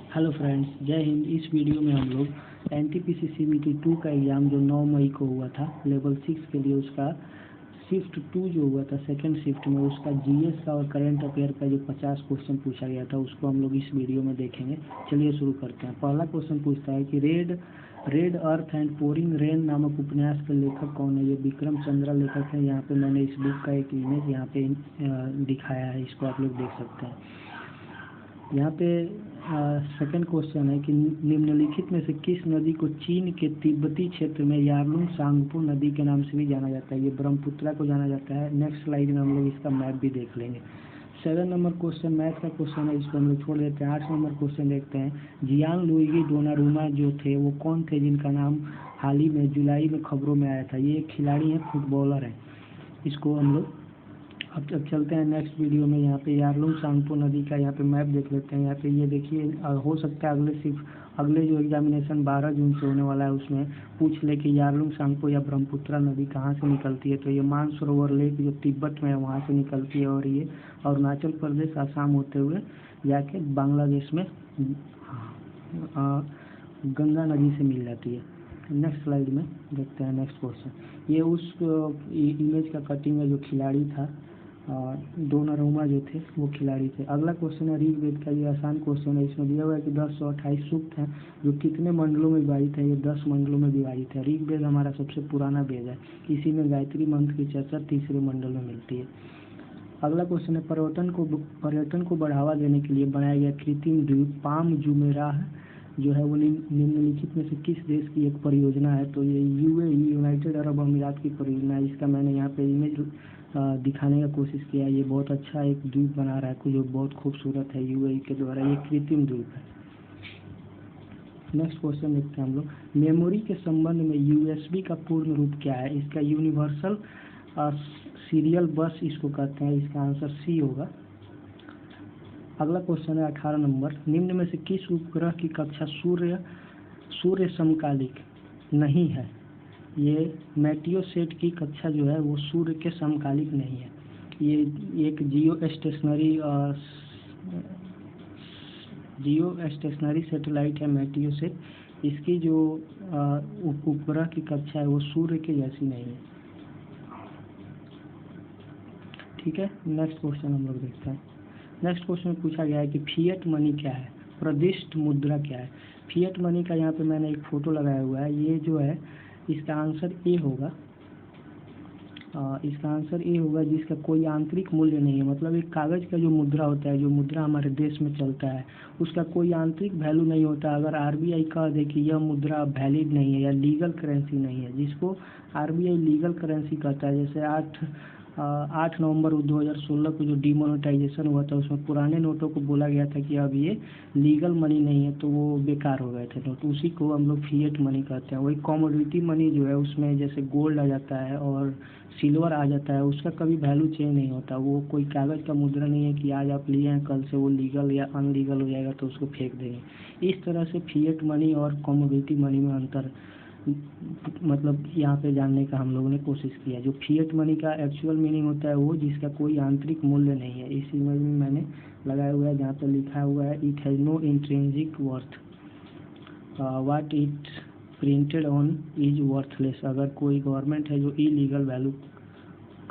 Hello friends, जय हिंद। इस video में हम लोग एनटीपीसी सीबीटी 2 का एग्ज़ाम जो 9 मई को हुआ था लेवल 6 के लिए, उसका शिफ्ट 2 जो हुआ था सेकंड शिफ्ट में, उसका जीएस का और करंट अफेयर का जो 50 क्वेश्चन पूछा गया था उसको हम लोग इस वीडियो में देखेंगे। चलिए शुरू करते हैं। पहला क्वेश्चन पूछता है कि red earth and pouring rain नामक उपन्यास के लेखक कौन है। ये विक्रम चंद्रा लेखक है। यहाँ पे मैंने इस बुक का एक इमेज यहाँ पे दिखाया है, इसको आप लोग देख सकते हैं। यहाँ पे सेकंड क्वेश्चन है कि निम्नलिखित में से किस नदी को चीन के तिब्बती क्षेत्र में यारलुंग सांगपो नदी के नाम से भी जाना जाता है। ये ब्रह्मपुत्रा को जाना जाता है। नेक्स्ट स्लाइड में हम लोग इसका मैप भी देख लेंगे। 7 नंबर क्वेश्चन मैथ का क्वेश्चन है, इसको हम लोग छोड़ देते हैं। 8 नंबर क्वेश्चन देखते हैं। जियान लुइगी डोनारुमा जो थे वो कौन थे जिनका नाम हाल ही में जुलाई में खबरों में आया था। ये एक खिलाड़ी है, फुटबॉलर है। इसको हम लोग अब चलते हैं नेक्स्ट वीडियो में। यहाँ पे यारलुंग सांगपो नदी का यहाँ पे मैप देख लेते हैं। यहाँ पे ये देखिए, हो सकता है अगले जो एग्जामिनेशन 12 जून से होने वाला है उसमें पूछ ले कि यारलुंग सांगपो या ब्रह्मपुत्रा नदी कहाँ से निकलती है। तो ये मानसरोवर लेक जो तिब्बत में है वहाँ से निकलती है, और ये अरुणाचल प्रदेश आसाम होते हुए जाके बांग्लादेश में गंगा नदी से मिल जाती है। नेक्स्ट स्लाइड में देखते हैं नेक्स्ट क्वेश्चन। ये उस इमेज का कटिंग है जो खिलाड़ी था, डोनारुमा जो थे वो खिलाड़ी थे। अगला क्वेश्चन है ऋग्वेद का। ये आसान क्वेश्चन है। इसमें दिया हुआ है कि 1028 सूक्त हैं जो कितने मंडलों में विभाजित है। ये 10 मंडलों में विभाजित है। ऋग्वेद हमारा सबसे पुराना वेद है। इसी में गायत्री मंत्र की चर्चा तीसरे मंडल में मिलती है। अगला क्वेश्चन है पर्यटन को बढ़ावा देने के लिए बनाया गया कृत्रिम द्वीप पाम जुमेराह जो है वो निम्नलिखित में से किस देश की एक परियोजना है। तो ये यूएई यूनाइटेड अरब अमीरात की परियोजना है। इसका मैंने यहाँ पे इमेज दिखाने का कोशिश किया है। ये बहुत अच्छा एक द्वीप बना रहा है जो बहुत खूबसूरत है यूएई के द्वारा। ये कृत्रिम द्वीप है। नेक्स्ट क्वेश्चन देखते हैं हम लोग। मेमोरी के संबंध में यूएसबी का पूर्ण रूप क्या है। इसका यूनिवर्सल सीरियल बस इसको कहते हैं। इसका आंसर सी होगा। अगला क्वेश्चन है 18 नंबर। निम्न में से किस उपग्रह की कक्षा सूर्य समकालिक नहीं है। ये मेटियोसेट की कक्षा जो है वो सूर्य के समकालिक नहीं है। ये एक जियो स्टेशनरी सैटेलाइट है मेटियोसेट। इसकी जो उपग्रह की कक्षा है वो सूर्य के जैसी नहीं है। ठीक है, नेक्स्ट क्वेश्चन हम लोग देखते हैं। नेक्स्ट क्वेश्चन में पूछा गया है कि फिएट मनी क्या है, प्रदिष्ट मुद्रा क्या है। फिएट मनी का यहाँ पे मैंने एक फोटो लगाया हुआ है। ये जो है इसका आंसर ए होगा। इसका आंसर ए होगा जिसका कोई आंतरिक मूल्य नहीं है। मतलब एक कागज़ का जो मुद्रा होता है, जो मुद्रा हमारे देश में चलता है, उसका कोई आंतरिक वैल्यू नहीं होता। अगर आरबीआई कह दे कि यह मुद्रा वैलिड नहीं है या लीगल करेंसी नहीं है, जिसको आरबीआई लीगल करेंसी कहता है। जैसे 8 नवंबर 2016 को जो डिमोनेटाइजेशन हुआ था उसमें पुराने नोटों को बोला गया था कि अब ये लीगल मनी नहीं है, तो वो बेकार हो गए थे नोट। उसी को हम लोग फिएट मनी कहते हैं। वही कमोडिटी मनी जो है उसमें जैसे गोल्ड आ जाता है और सिल्वर आ जाता है, उसका कभी वैल्यू चेंज नहीं होता। वो कोई कागज़ का मुद्रा नहीं है कि आज आप लिए हैं कल से वो लीगल या अनलीगल हो जाएगा तो उसको फेंक देंगे। इस तरह से फिएट मनी और कमोडिटी मनी में अंतर मतलब यहाँ पे जानने का हम लोगों ने कोशिश किया। जो फिएट मनी का एक्चुअल मीनिंग होता है वो जिसका कोई आंतरिक मूल्य नहीं है। इस इमेज में मैंने लगाया हुआ है जहाँ पर लिखा हुआ है it has no intrinsic worth, what it printed on is worthless. अगर कोई गवर्नमेंट है जो इलीगल वैल्यू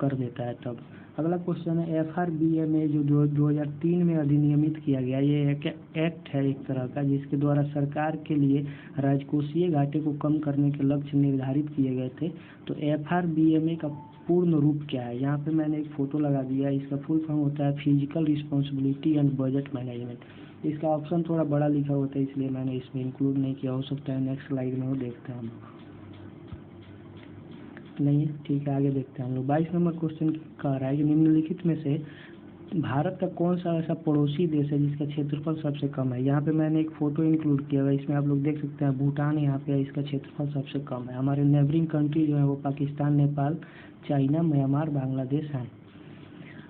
कर देता है तब। अगला क्वेश्चन है FRBMA जो 2003 में अधिनियमित किया गया। ये एक एक्ट है एक तरह का जिसके द्वारा सरकार के लिए राजकोषीय घाटे को कम करने के लक्ष्य निर्धारित किए गए थे। तो FRBMA का पूर्ण रूप क्या है। यहाँ पे मैंने एक फ़ोटो लगा दिया है। इसका फुल फॉर्म होता है physical responsibility and budget management. इसका ऑप्शन थोड़ा बड़ा लिखा होता है इसलिए मैंने इसमें इंक्लूड नहीं किया। हो सकता है नेक्स्ट स्लाइड में वो देखते हैं हम नहीं है। ठीक है, आगे देखते हैं हम लोग। 22 नंबर क्वेश्चन कह रहा है कि निम्नलिखित में से भारत का कौन सा ऐसा पड़ोसी देश है जिसका क्षेत्रफल सबसे कम है। यहाँ पे मैंने एक फ़ोटो इंक्लूड किया हुआ है। इसमें आप लोग देख सकते हैं भूटान यहाँ पे है, इसका क्षेत्रफल सबसे कम है। हमारे नेबरिंग कंट्री जो है वो पाकिस्तान, नेपाल, चाइना, म्यांमार, बांग्लादेश हैं।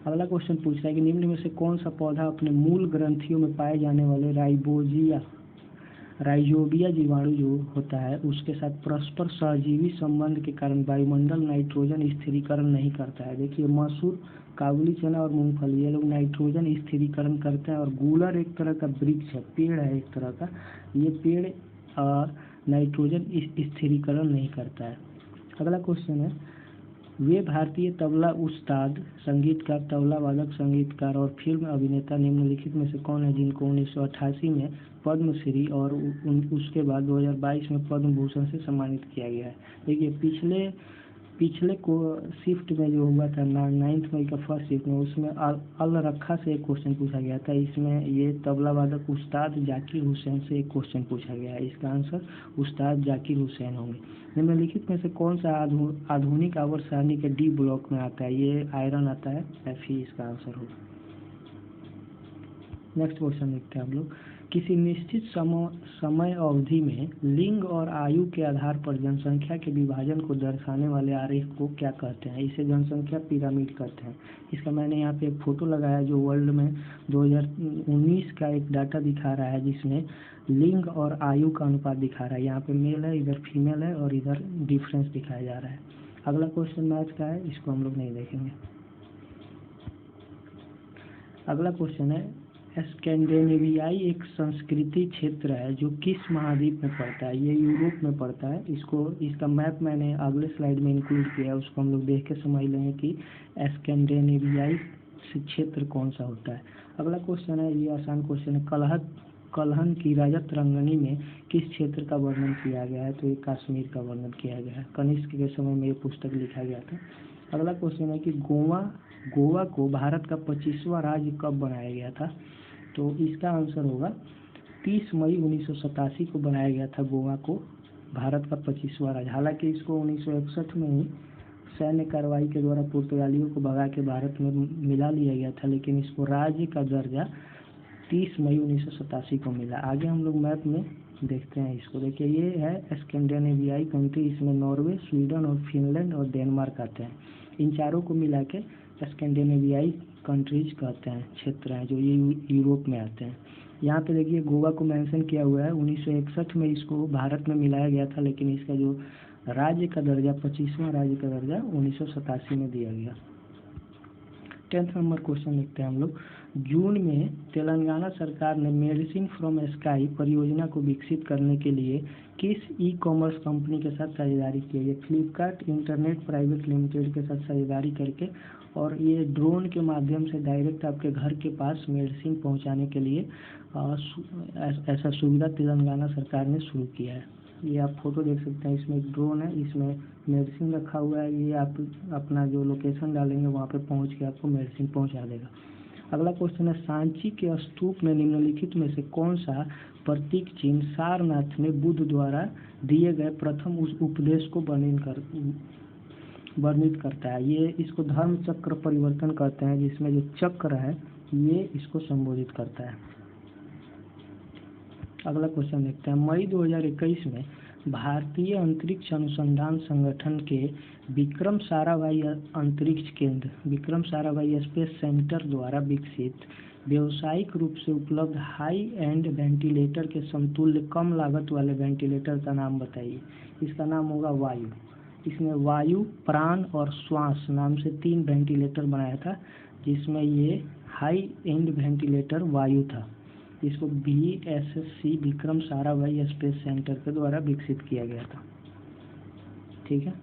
अगला क्वेश्चन पूछ रहा है कि निम्न में से कौन सा पौधा अपने मूल ग्रंथियों में पाए जाने वाले राइजोबिया जीवाणु जो होता है उसके साथ परस्पर सहजीवी संबंध के कारण वायुमंडल नाइट्रोजन स्थिरीकरण नहीं करता है। देखिए मसूर, काबुली चना और मूंगफली ये लोग नाइट्रोजन स्थिरीकरण करते हैं, और गूलर एक तरह का वृक्ष है, पेड़ है एक तरह का, ये पेड़ नाइट्रोजन स्थिरीकरण नहीं करता है। अगला क्वेश्चन है, वे भारतीय तबला उस्ताद, संगीतकार, तबला वादक, संगीतकार और फिल्म अभिनेता निम्नलिखित में से कौन है जिनको 1988 में पद्मश्री और उसके बाद 2022 में पद्म भूषण से सम्मानित किया गया है। देखिए पिछले को शिफ्ट में जो हुआ था 9 मई का फर्स्ट शिफ्ट में, उसमें अल रखा से एक क्वेश्चन पूछा गया था। इसमें ये तबला वादक उस्ताद जाकिर हुसैन से एक क्वेश्चन पूछा गया है। इसका आंसर उस्ताद जाकिर हुसैन होंगे। निम्नलिखित में से कौन सा आधुनिक आवर्त सारणी के डी ब्लॉक में आता है? ये आयरन आता है, Fe इसका आंसर होगा। नेक्स्ट क्वेश्चन देखते हैं हम लोग, किसी निश्चित समय अवधि में लिंग और आयु के आधार पर जनसंख्या के विभाजन को दर्शाने वाले आरेख को क्या कहते हैं? इसे जनसंख्या पिरामिड कहते हैं। इसका मैंने यहाँ पे एक फोटो लगाया जो वर्ल्ड में 2019 का एक डाटा दिखा रहा है, जिसमें लिंग और आयु का अनुपात दिखा रहा है। यहाँ पे मेल है, इधर फीमेल है और इधर डिफरेंस दिखाया जा रहा है। अगला क्वेश्चन मैथ का है, इसको हम लोग नहीं देखेंगे। अगला क्वेश्चन है, स्कैंडिनेवियाई एक संस्कृति क्षेत्र है जो किस महाद्वीप में पड़ता है? ये यूरोप में पड़ता है। इसका मैप मैंने अगले स्लाइड में इंक्लूड किया है, उसको हम लोग देख के समझ लेंगे कि स्कैंडिनेवियाई क्षेत्र कौन सा होता है। अगला क्वेश्चन है, ये आसान क्वेश्चन है, कलहन की रजत रंगनी में किस क्षेत्र का वर्णन किया गया है? तो ये कश्मीर का वर्णन किया गया है। कनिष्क के समय में ये पुस्तक लिखा गया था। अगला क्वेश्चन है कि गोवा को भारत का 25वां राज्य कब बनाया गया था? तो इसका आंसर होगा 30 मई 1987 को बनाया गया था गोवा को भारत का 25वां राज्य। हालांकि इसको 1961 में ही सैन्य कार्रवाई के द्वारा पुर्तगालियों को भगा के भारत में मिला लिया गया था, लेकिन इसको राज्य का दर्जा 30 मई 1987 को मिला। आगे हम लोग मैप में देखते हैं इसको। देखिए ये है स्कैंडिनेवियाई कंट्री, इसमें नॉर्वे, स्वीडन और फिनलैंड और डेनमार्क आते हैं। इन चारों को मिला के स्कैंडिनेवियाई कंट्रीज कहते हैं, क्षेत्र हैं जो ये यूरोप में आते हैं। यहाँ पे देखिए गोवा को मेंशन किया हुआ है, 1961 में इसको भारत में मिलाया गया था, लेकिन इसका जो राज्य का दर्जा 25वां राज्य का दर्जा 1987 में दिया गया। 10th नंबर क्वेश्चन लिखते हैं हम लोग, जून में तेलंगाना सरकार ने मेडिसिन फ्रॉम स्काई परियोजना को विकसित करने के लिए किस ई कॉमर्स कंपनी के साथ साझेदारी की है? फ्लिपकार्ट इंटरनेट प्राइवेट लिमिटेड के साथ साझेदारी करके, और ये ड्रोन के माध्यम से डायरेक्ट आपके घर के पास मेडिसिन पहुंचाने के लिए ऐसा सुविधा तेलंगाना सरकार ने शुरू किया है। ये आप फोटो देख सकते हैं, इसमें एक ड्रोन है, इसमें मेडिसिन रखा हुआ है। ये आप अपना जो लोकेशन डालेंगे वहाँ पे पहुँच के आपको मेडिसिन पहुँचा देगा। अगला क्वेश्चन है, सांची के स्तूप में निम्नलिखित में से कौन सा प्रतीक चिन्ह सारनाथ में बुद्ध द्वारा दिए गए प्रथम उस उपदेश को वर्णित करता है? ये इसको धर्म चक्र परिवर्तन कहते हैं, जिसमें जो चक्र है ये इसको संबोधित करता है। अगला क्वेश्चन देखते हैं, मई 2021 में भारतीय अंतरिक्ष अनुसंधान संगठन के विक्रम साराभाई अंतरिक्ष केंद्र, विक्रम साराभाई स्पेस सेंटर द्वारा विकसित व्यावसायिक रूप से उपलब्ध हाई एंड वेंटिलेटर के समतुल्य कम लागत वाले वेंटिलेटर का नाम बताइए। इसका नाम होगा वायु। इसमें वायु, प्राण और श्वास नाम से 3 वेंटिलेटर बनाया था, जिसमें ये हाई एंड वेंटिलेटर वायु था। इसको VSC Vikram Sarabhai space centre के द्वारा विकसित किया गया था। ठीक है,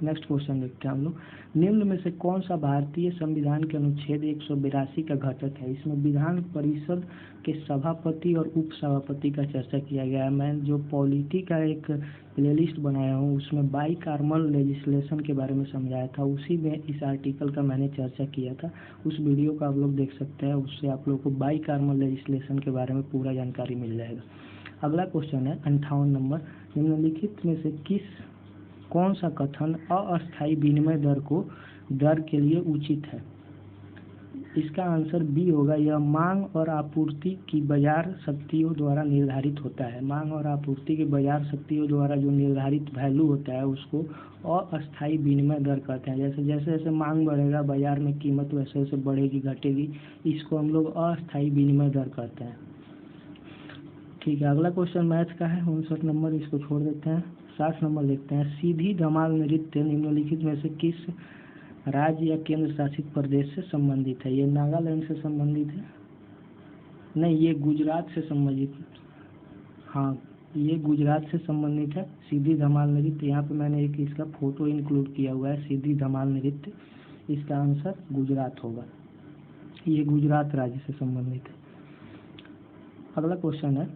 नेक्स्ट क्वेश्चन देखते हैं हम लोग, निम्न में से कौन सा भारतीय संविधान के अनुच्छेद 182 का घटक है? इसमें विधान परिषद के सभापति और उप सभापति का चर्चा किया गया है। मैं जो पॉलिटी का एक प्लेलिस्ट बनाया हूँ उसमें बाइकार्मल लेजिस्लेशन के बारे में समझाया था, उसी में इस आर्टिकल का मैंने चर्चा किया था। उस वीडियो को आप लोग देख सकते हैं, उससे आप लोग को बाइकार्मल लेजिस्लेशन के बारे में पूरा जानकारी मिल जाएगा। अगला क्वेश्चन है 58 नंबर, निम्नलिखित में से कौन सा कथन अस्थायी विनिमय दर के लिए उचित है? इसका आंसर बी होगा, यह मांग और आपूर्ति की बाजार शक्तियों द्वारा निर्धारित होता है। मांग और आपूर्ति की बाजार शक्तियों द्वारा जो निर्धारित वैल्यू होता है उसको अस्थायी विनिमय दर कहते हैं। जैसे जैसे मांग बढ़ेगा बाजार में कीमत वैसे वैसे बढ़ेगी घटेगी, इसको हम लोग अस्थायी विनिमय दर कहते हैं। ठीक है, अगला क्वेश्चन मैथ का है, 59 नंबर, इसको छोड़ देते हैं। 60 नंबर देखते हैं। सीधी धमाल नृत्य निम्नलिखित में से किस राज्य या केंद्र शासित प्रदेश से संबंधित है? ये नागालैंड से संबंधित है? नहीं, ये गुजरात से संबंधित। हाँ, ये गुजरात से संबंधित है सीधी धमाल नृत्य। यहाँ पे मैंने एक इसका फोटो इंक्लूड किया हुआ है, सीधी धमाल नृत्य। इसका आंसर गुजरात होगा, ये गुजरात राज्य से संबंधित है। अगला क्वेश्चन है,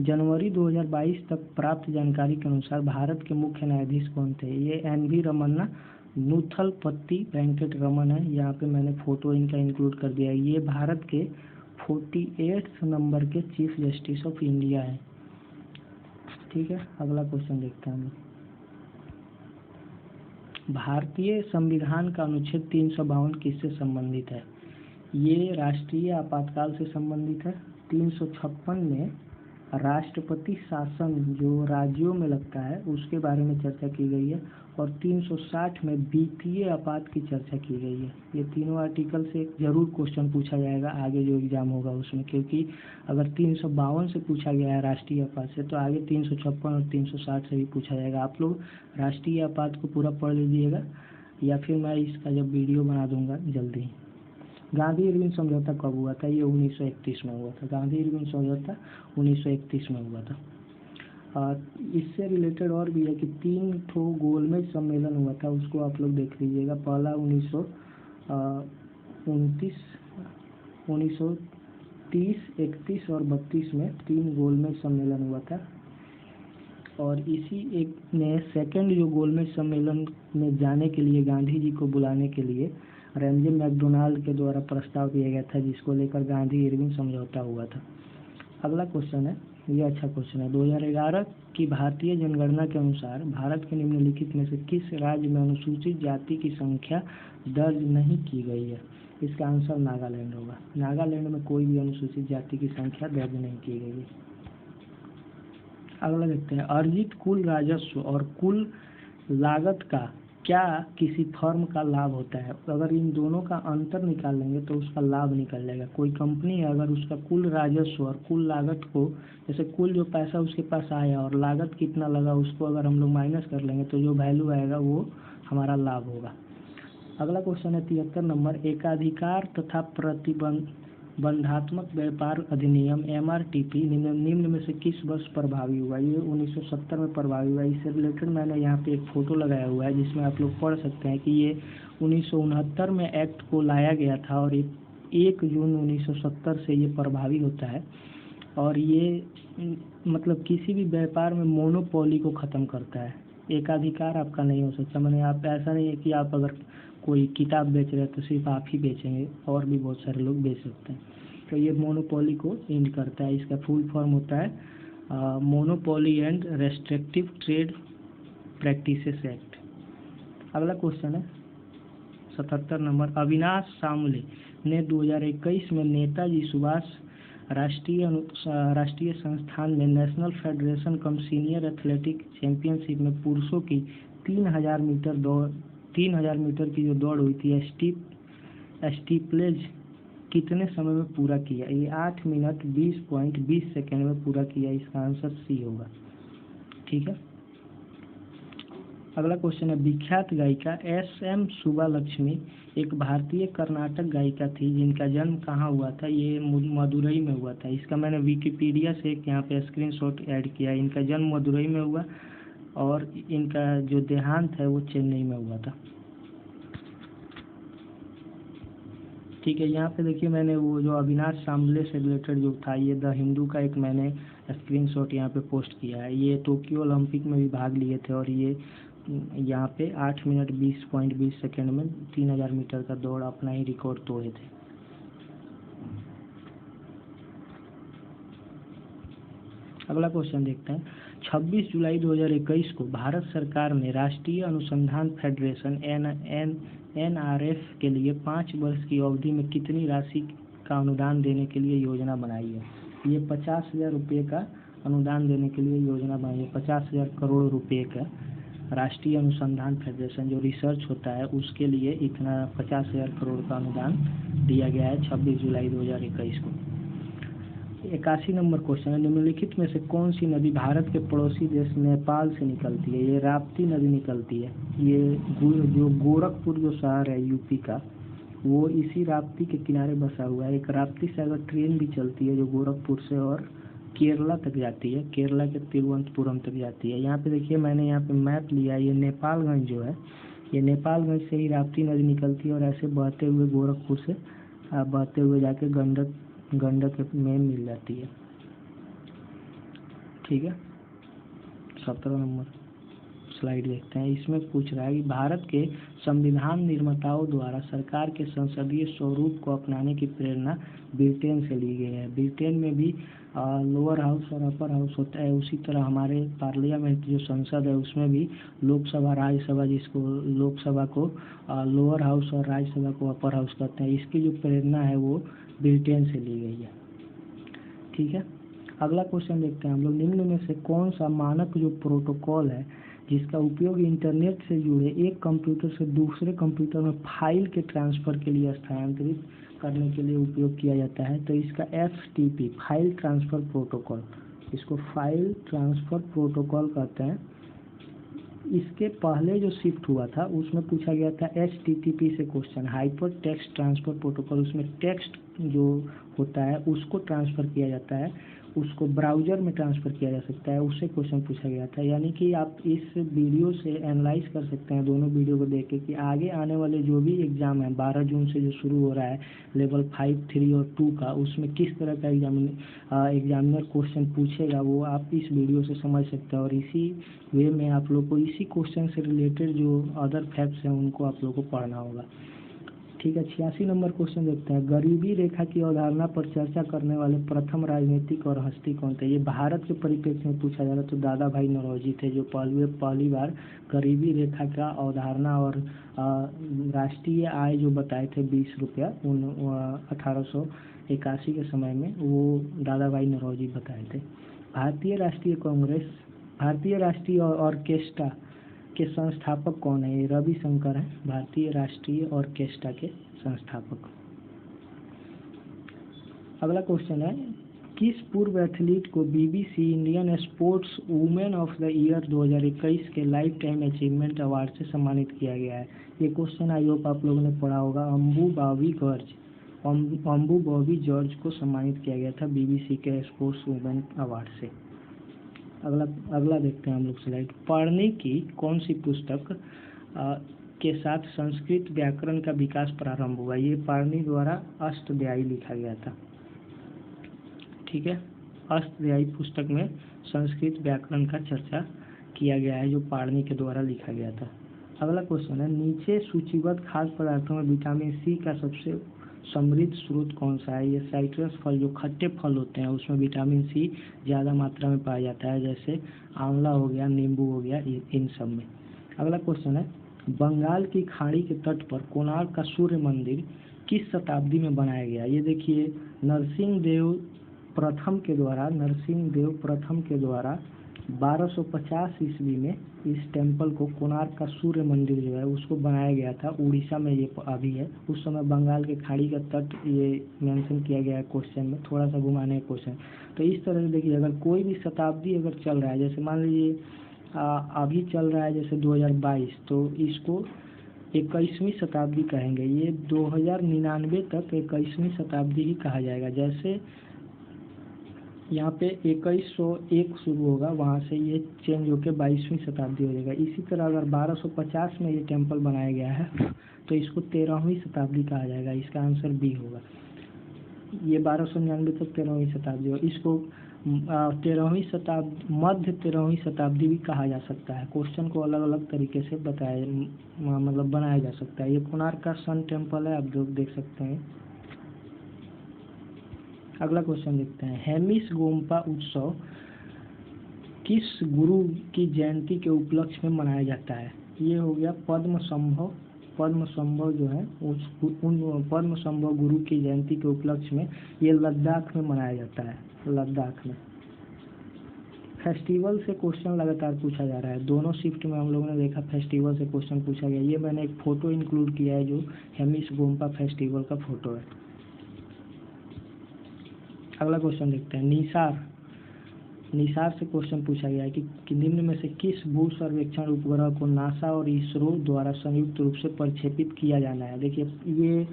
जनवरी 2022 तक प्राप्त जानकारी के अनुसार भारत के मुख्य न्यायाधीश कौन थे? ये एन.वी. रमन्ना, नूथलपति वेंकट रमन है। यहाँ पे मैंने फोटो इनका इंक्लूड कर दिया है। ये भारत के 48 नंबर के चीफ जस्टिस ऑफ इंडिया है। ठीक है, अगला क्वेश्चन देखते हैं हम। भारतीय संविधान का अनुच्छेद 352 किससे संबंधित है? ये राष्ट्रीय आपातकाल से संबंधित है। 356 में राष्ट्रपति शासन जो राज्यों में लगता है उसके बारे में चर्चा की गई है, और 360 में वित्तीय आपात की चर्चा की गई है। ये तीनों आर्टिकल से जरूर क्वेश्चन पूछा जाएगा आगे जो एग्जाम होगा उसमें, क्योंकि अगर 352 से पूछा गया है राष्ट्रीय आपात से, तो आगे 356 और 360 से भी पूछा जाएगा। आप लोग राष्ट्रीय आपात को पूरा पढ़ लीजिएगा, या फिर मैं इसका जब वीडियो बना दूंगा जल्दी। गांधी इरविन समझौता कब हुआ था? ये 1931 में हुआ था। गांधी इरविन समझौता 1931 में हुआ था। इससे रिलेटेड और भी है कि 3 ठो गोलमेज सम्मेलन हुआ था, उसको आप लोग देख लीजिएगा। पहला 1929, 1930, 31 और 32 में 3 गोलमेज सम्मेलन हुआ था। और इसी एक में सेकंड जो गोलमेज सम्मेलन में जाने के लिए गांधी जी को बुलाने के लिए रैमजे मैकडोनाल्ड के द्वारा प्रस्ताव दिया गया था, जिसको लेकर गांधी इरविन समझौता हुआ था। अगला क्वेश्चन है, ये अच्छा क्वेश्चन है। 2011 की भारतीय जनगणना के अनुसार भारत के निम्नलिखित में से किस राज्य में अनुसूचित जाति की संख्या दर्ज नहीं की गई है? इसका आंसर नागालैंड होगा। नागालैंड में कोई भी अनुसूचित जाति की संख्या दर्ज नहीं की गई है। अगला देखते हैं, अर्जित कुल राजस्व और कुल लागत का क्या किसी फर्म का लाभ होता है? अगर इन दोनों का अंतर निकाल लेंगे तो उसका लाभ निकल जाएगा। कोई कंपनी है, अगर उसका कुल राजस्व और कुल लागत को, जैसे कुल जो पैसा उसके पास आया और लागत कितना लगा, उसको अगर हम लोग माइनस कर लेंगे तो जो वैल्यू आएगा वो हमारा लाभ होगा। अगला क्वेश्चन है 73 नंबर, एकाधिकार तथा प्रतिबंधात्मक व्यापार अधिनियम MRTP निम्न में से किस वर्ष प्रभावी हुआ? ये 1970 में प्रभावी हुआ। इससे रिलेटेड मैंने यहाँ पे एक फोटो लगाया हुआ है, जिसमें आप लोग पढ़ सकते हैं कि ये 1969 में एक्ट को लाया गया था, और 1 जून 1970 से ये प्रभावी होता है। और ये मतलब किसी भी व्यापार में मोनोपोली को ख़त्म करता है। एकाधिकार आपका नहीं हो सकता। मैंने आप ऐसा नहीं है कि आप अगर कोई किताब बेच रहे हैं तो सिर्फ आप ही बेचेंगे, और भी बहुत सारे लोग बेच सकते हैं। तो ये मोनोपोली को एंड करता है। इसका फुल फॉर्म होता है monopoly and restrictive trade practices act. अगला क्वेश्चन है 77 नंबर, अविनाश सामले ने 2021 में नेताजी सुभाष राष्ट्रीय संस्थान में नेशनल फेडरेशन कम सीनियर एथलेटिक चैंपियनशिप में पुरुषों की 3000 मीटर की जो दौड़ हुई थी स्टीपलेज कितने समय में पूरा किया? ये 8 मिनट 20.20 सेकेंड में पूरा किया। इसका आंसर सी होगा। ठीक है, अगला क्वेश्चन है, विख्यात गायिका SM सुब्बालक्ष्मी एक भारतीय कर्नाटक गायिका थी जिनका जन्म कहाँ हुआ था? ये मदुरई में हुआ था। इसका मैंने विकिपीडिया से एक यहाँ पे स्क्रीनशॉट ऐड किया। इनका जन्म मदुरई में हुआ, और इनका जो देहांत है वो चेन्नई में हुआ था। ठीक है, यहाँ पे देखिए मैंने वो जो अविनाश सामले से रिलेटेड जो था, ये द हिंदू का एक मैंने स्क्रीनशॉट यहाँ पे पोस्ट किया है। ये टोक्यो ओलंपिक में भी भाग लिए थे, और ये यहाँ पे 8 मिनट 20.20 सेकेंड में 3000 मीटर का दौड़ अपना ही रिकॉर्ड तोड़े थे। अगला क्वेश्चन देखते हैं, 26 जुलाई 2021 को भारत सरकार ने राष्ट्रीय अनुसंधान फेडरेशन NRF के लिए 5 वर्ष की अवधि में कितनी राशि का अनुदान देने के लिए योजना बनाई है? ये 50,000 रुपये का अनुदान देने के लिए योजना बनाई है। 50,000 करोड़ रुपये का राष्ट्रीय अनुसंधान फेडरेशन जो रिसर्च होता है उसके लिए इतना 50,000 करोड़ का अनुदान दिया गया है 26 जुलाई 2021 को। 81 नंबर क्वेश्चन है, निम्नलिखित में से कौन सी नदी भारत के पड़ोसी देश नेपाल से निकलती है? ये राप्ती नदी निकलती है। ये जो गोरखपुर जो शहर है यूपी का, वो इसी राप्ती के किनारे बसा हुआ है। एक राप्ती से अगर ट्रेन भी चलती है जो गोरखपुर से और केरला तक जाती है, केरला के तिरुवनंतपुरम तक जाती है। यहाँ पे देखिए मैंने यहाँ पे मैप लिया, ये नेपालगंज जो है, ये नेपालगंज से ही राप्ती नदी निकलती है और ऐसे बहते हुए गोरखपुर से बहते हुए जाके गंडक में मिल जाती है। ठीक है, 17 नंबर स्लाइड देखते हैं। इसमें पूछ रहा है कि भारत के संविधान निर्माताओं द्वारा सरकार के संसदीय स्वरूप को अपनाने की प्रेरणा ब्रिटेन से ली गई है। ब्रिटेन में भी लोअर हाउस और अपर हाउस होता है, उसी तरह हमारे पार्लियामेंट जो संसद है उसमें भी लोकसभा राज्यसभा, जिसको लोकसभा को लोअर हाउस और राज्यसभा को अपर हाउस कहते हैं, इसकी जो प्रेरणा है वो ब्रिटेन से ली गई है। ठीक है, अगला क्वेश्चन देखते हैं हम लोग। निम्न में से कौन सा मानक जो प्रोटोकॉल है जिसका उपयोग इंटरनेट से जुड़े एक कंप्यूटर से दूसरे कंप्यूटर में फाइल के ट्रांसफ़र के लिए स्थानांतरित करने के लिए उपयोग किया जाता है? तो इसका FTP फाइल ट्रांसफ़र प्रोटोकॉल, इसको फाइल ट्रांसफ़र प्रोटोकॉल कहते हैं। इसके पहले जो शिफ्ट हुआ था उसमें पूछा गया था HTTP से question, hyper text transfer protocol. उसमें टेक्स्ट जो होता है उसको ट्रांसफ़र किया जाता है, उसको ब्राउज़र में ट्रांसफ़र किया जा सकता है, उससे क्वेश्चन पूछा गया था। यानी कि आप इस वीडियो से एनालाइज कर सकते हैं, दोनों वीडियो को देख के, कि आगे आने वाले जो भी एग्ज़ाम है 12 जून से जो शुरू हो रहा है लेवल 5, 3 और 2 का, उसमें किस तरह का एग्जामिनर क्वेश्चन पूछेगा वो आप इस वीडियो से समझ सकते हैं। और इसी वे में आप लोग को इसी क्वेश्चन से रिलेटेड जो अदर फैक्ट्स हैं उनको आप लोग को पढ़ना होगा। ठीक है, 86 नंबर क्वेश्चन देखते हैं। गरीबी रेखा की अवधारणा पर चर्चा करने वाले प्रथम राजनीतिक और हस्ती कौन थे? ये भारत के परिप्रेक्ष्य में पूछा जा रहा है, तो दादा भाई नौरोजी थे, जो पहली बार गरीबी रेखा का अवधारणा और राष्ट्रीय आय जो बताए थे 20 रुपया 1881 के समय में, वो दादा भाई नौरोजी बताए थे। भारतीय राष्ट्रीय कांग्रेस, भारतीय राष्ट्रीय ऑर्केस्ट्रा के संस्थापक कौन है? ये रविशंकर हैं, भारतीय राष्ट्रीय ऑर्केस्ट्रा के संस्थापक। अगला क्वेश्चन है, किस पूर्व एथलीट को BBC Indian sports women of the year 2021 के लाइफ टाइम अचीवमेंट अवार्ड से सम्मानित किया गया है? ये क्वेश्चन आई होप आप लोगों ने पढ़ा होगा। अम्बू बॉबी जॉर्ज को सम्मानित किया गया था BBC के स्पोर्ट्स वुमेन अवार्ड से। अगला देखते हैं हम लोग स्लाइड। पढ़ने की कौन सी पुस्तक के साथ संस्कृत व्याकरण का विकास प्रारंभ हुआ? ये पाणिनि द्वारा अष्टध्यायी लिखा गया था। ठीक है, अष्टध्यायी पुस्तक में संस्कृत व्याकरण का चर्चा किया गया है, जो पाणिनि के द्वारा लिखा गया था। अगला क्वेश्चन है, नीचे सूचीबद्ध खाद्य पदार्थों में विटामिन C का सबसे समृद्ध स्रोत कौन सा है? ये साइट्रस फल, जो खट्टे फल होते हैं उसमें विटामिन C ज़्यादा मात्रा में पाया जाता है, जैसे आंवला हो गया, नींबू हो गया, इन सब में। अगला क्वेश्चन है, बंगाल की खाड़ी के तट पर कोणार्क का सूर्य मंदिर किस शताब्दी में बनाया गया? ये देखिए नरसिंह देव प्रथम के द्वारा 1250 ईस्वी में इस टेम्पल को, कोणार्क का सूर्य मंदिर जो है उसको बनाया गया था। उड़ीसा में ये अभी है। उस समय बंगाल के खाड़ी का तट ये मेंशन किया गया है क्वेश्चन में, थोड़ा सा घुमाने का क्वेश्चन। तो इस तरह से देखिए, अगर कोई भी शताब्दी अगर चल रहा है, जैसे मान लीजिए अभी चल रहा है जैसे 2022, तो इसको 21वीं शताब्दी कहेंगे। ये 2099 तक 21वीं शताब्दी ही कहा जाएगा। जैसे यहाँ पे 2101 शुरू होगा, वहाँ से ये चेंज होकर 22वीं शताब्दी हो जाएगा। इसी तरह अगर 1250 में ये टेम्पल बनाया गया है तो इसको 13वीं शताब्दी कहा जाएगा। इसका आंसर बी होगा। ये 1299 तक 13वीं शताब्दी हो, इसको 13वीं शताब्दी, मध्य 13वीं शताब्दी भी कहा जा सकता है। क्वेश्चन को अलग अलग तरीके से बनाया जा सकता है। ये कोणार्क का सन टेम्पल है, आप लोग देख सकते हैं। अगला क्वेश्चन देखते हैं, हेमिस गोम्पा उत्सव किस गुरु की जयंती के उपलक्ष्य में मनाया जाता है? ये हो गया पद्मसंभव जो है उन पद्मसंभव गुरु की जयंती के उपलक्ष्य में ये लद्दाख में मनाया जाता है। लद्दाख में फेस्टिवल से क्वेश्चन लगातार पूछा जा रहा है। दोनों शिफ्ट में हम लोगों ने देखा फेस्टिवल से क्वेश्चन पूछा गया। ये मैंने एक फ़ोटो इंक्लूड किया है जो हेमिस गोम्पा फेस्टिवल का फ़ोटो है। अगला क्वेश्चन देखते हैं। निसार से क्वेश्चन पूछा गया है कि निम्न में से किस भू सर्वेक्षण उपग्रह को नासा और इसरो द्वारा संयुक्त रूप से प्रक्षेपित किया जाना है। देखिए, ये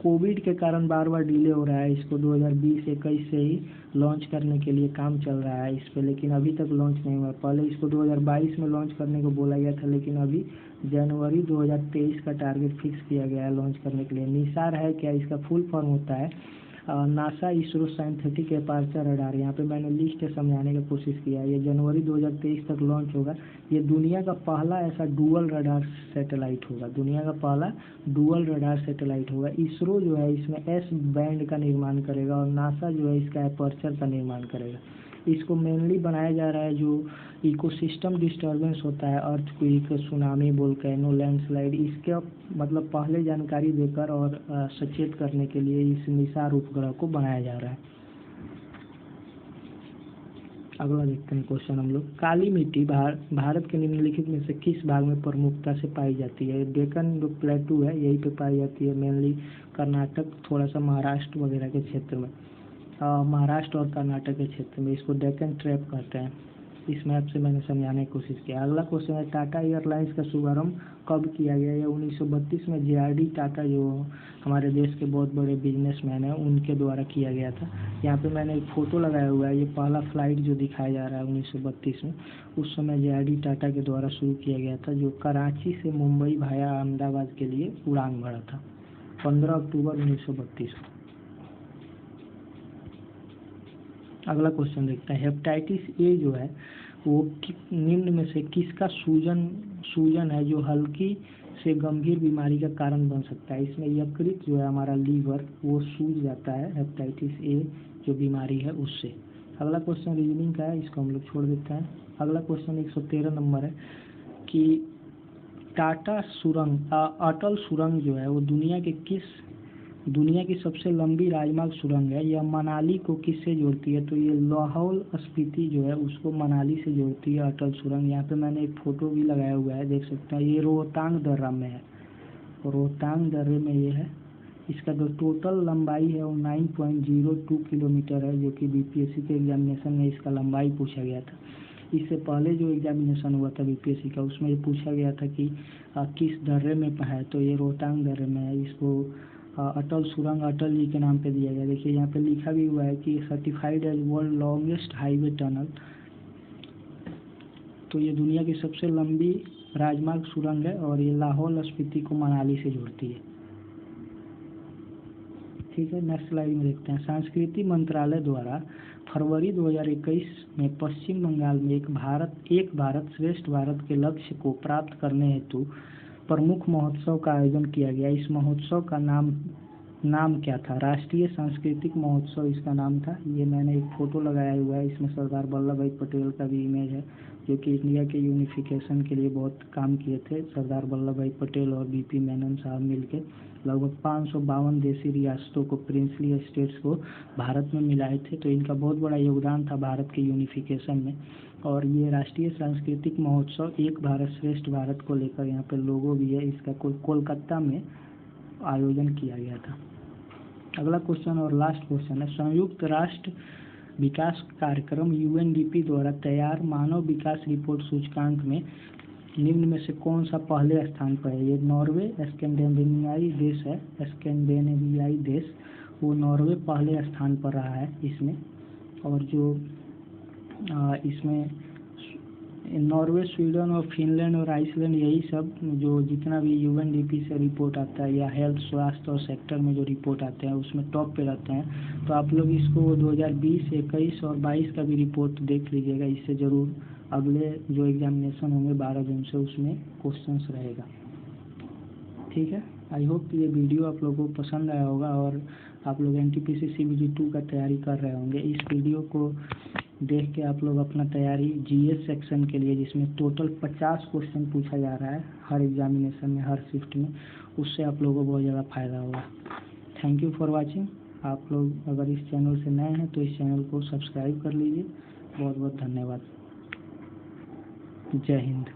कोविड के कारण बार बार डिले हो रहा है। इसको 2020-21 से ही लॉन्च करने के लिए काम चल रहा है इस पे, लेकिन अभी तक लॉन्च नहीं हुआ। पहले इसको 2022 में लॉन्च करने को बोला गया था, लेकिन अभी जनवरी 2023 का टारगेट फिक्स किया गया है लॉन्च करने के लिए। निसार है क्या, इसका फुल फॉर्म होता है NASA ISRO scientific aperture radar. यहाँ पे मैंने लिख के समझाने की कोशिश किया है। ये जनवरी 2023 तक लॉन्च होगा। ये दुनिया का पहला ऐसा डुअल रडार सैटेलाइट होगा, दुनिया का पहला डुअल रडार सैटेलाइट होगा। इसरो जो है इसमें एस बैंड का निर्माण करेगा और नासा जो है इसका एपर्चर का निर्माण करेगा। इसको मेनली बनाया जा रहा है जो इकोसिस्टम डिस्टर्बेंस होता है, अर्थक्वेक, सुनामी, वोल्केनो, लैंडस्लाइड, इसके मतलब पहले जानकारी देकर और सचेत करने के लिए इस निसार उपग्रह को बनाया जा रहा है। अगला देखते हैं क्वेश्चन हम लोग। काली मिट्टी भारत के निम्नलिखित में से किस भाग में प्रमुखता से पाई जाती है। डेक्कन जो प्लेटू है यहीं पे पाई जाती है, मेनली कर्नाटक, थोड़ा सा महाराष्ट्र वगैरह के क्षेत्र में, महाराष्ट्र और कर्नाटक के क्षेत्र में। इसको डेक्कन ट्रैप कहते हैं। इस मैप से मैंने समझाने की कोशिश किया। अगला क्वेश्चन है टाटा एयरलाइंस का शुभारंभ कब किया गया। यह 1932 में JRD टाटा जो हमारे देश के बहुत बड़े बिजनेसमैन हैं उनके द्वारा किया गया था। यहाँ पे मैंने एक फ़ोटो लगाया हुआ है। ये पहला फ्लाइट जो दिखाया जा रहा है 1932 में, उस समय JRD टाटा के द्वारा शुरू किया गया था, जो कराची से मुंबई भाया अहमदाबाद के लिए उड़ान भरा था 15 अक्टूबर 1932 को। अगला क्वेश्चन देखते हैं। हेपेटाइटिस ए जो है वो निम्न में से किसका सूजन है जो हल्की से गंभीर बीमारी का कारण बन सकता है। इसमें यकृत जो है हमारा लीवर वो सूज जाता है, हेपेटाइटिस ए जो बीमारी है उससे। अगला क्वेश्चन रीजनिंग का है, इसको हम लोग छोड़ देते हैं। अगला क्वेश्चन 113 नंबर है कि टाटा सुरंग अटल सुरंग जो है वो दुनिया की सबसे लंबी राजमार्ग सुरंग है। यह मनाली को किससे जोड़ती है। तो ये लाहौल स्पीति जो है उसको मनाली से जोड़ती है अटल सुरंग। यहाँ पे मैंने एक फ़ोटो भी लगाया हुआ है, देख सकते हैं। ये रोहतांग दर्रा में है, रोहतांग दर्रे में ये है। इसका जो टोटल लंबाई है वो 9.02 किलोमीटर है, जो कि BPSC के एग्जामिनेशन में इसका लंबाई पूछा गया था। इससे पहले जो एग्जामिनेशन हुआ था BPSC का, उसमें ये पूछा गया था कि किस दर्रे में है, तो ये रोहतांग दर्रे में है। इसको अटल सुरंग अटल जी के नाम पे दिया गया। देखिए यहाँ पे लिखा भी हुआ है कि certified as world longest highway tunnel. तो ये दुनिया की सबसे लंबी राजमार्ग सुरंग है और ये लाहौल स्पीति को मनाली से जोड़ती है। ठीक है, नेक्स्ट स्लाइड में देखते हैं। संस्कृति मंत्रालय द्वारा फरवरी 2021 में पश्चिम बंगाल में एक भारत श्रेष्ठ भारत के लक्ष्य को प्राप्त करने हेतु प्रमुख महोत्सव का आयोजन किया गया। इस महोत्सव का नाम क्या था। राष्ट्रीय सांस्कृतिक महोत्सव इसका नाम था। ये मैंने एक फ़ोटो लगाया हुआ है, इसमें सरदार वल्लभ भाई पटेल का भी इमेज है, जो कि इंडिया के यूनिफिकेशन के लिए बहुत काम किए थे। सरदार वल्लभ भाई पटेल और BP मेनन साहब मिलकर लगभग 552 देशी रियासतों को, प्रिंसली स्टेट्स को भारत में मिलाए थे। तो इनका बहुत बड़ा योगदान था भारत के यूनिफिकेशन में। और ये राष्ट्रीय सांस्कृतिक महोत्सव एक भारत श्रेष्ठ भारत को लेकर यहाँ पे लोगो भी है। इसका कोलकाता में आयोजन किया गया था। अगला क्वेश्चन और लास्ट क्वेश्चन है। संयुक्त राष्ट्र विकास कार्यक्रम UNDP द्वारा तैयार मानव विकास रिपोर्ट सूचकांक में निम्न में से कौन सा पहले स्थान पर है। ये नॉर्वे स्कैंडिनेवियाई देश है, स्कैंडिनेवियाई देश, वो नॉर्वे पहले स्थान पर रहा है इसमें। और जो इसमें नॉर्वे, स्वीडन और फिनलैंड और आइसलैंड, यही सब जो जितना भी UNDP से रिपोर्ट आता है या हेल्थ स्वास्थ्य और सेक्टर में जो रिपोर्ट आते हैं उसमें टॉप पे रहते हैं। तो आप लोग इसको 2020, 21 और 22 का भी रिपोर्ट देख लीजिएगा। इससे ज़रूर अगले जो एग्जामिनेशन होंगे 12 जून से उसमें क्वेश्चंस रहेगा। ठीक है, आई होप ये वीडियो आप लोगों को पसंद आया होगा और आप लोग NTPC CBG 2 का तैयारी कर रहे होंगे। इस वीडियो को देख के आप लोग अपना तैयारी GS सेक्शन के लिए, जिसमें टोटल 50 क्वेश्चन पूछा जा रहा है हर एग्जामिनेशन में, हर शिफ्ट में, उससे आप लोगों को बहुत ज़्यादा फ़ायदा होगा। Thank you for watching. आप लोग अगर इस चैनल से नए हैं तो इस चैनल को सब्सक्राइब कर लीजिए। बहुत बहुत धन्यवाद। जय हिंद।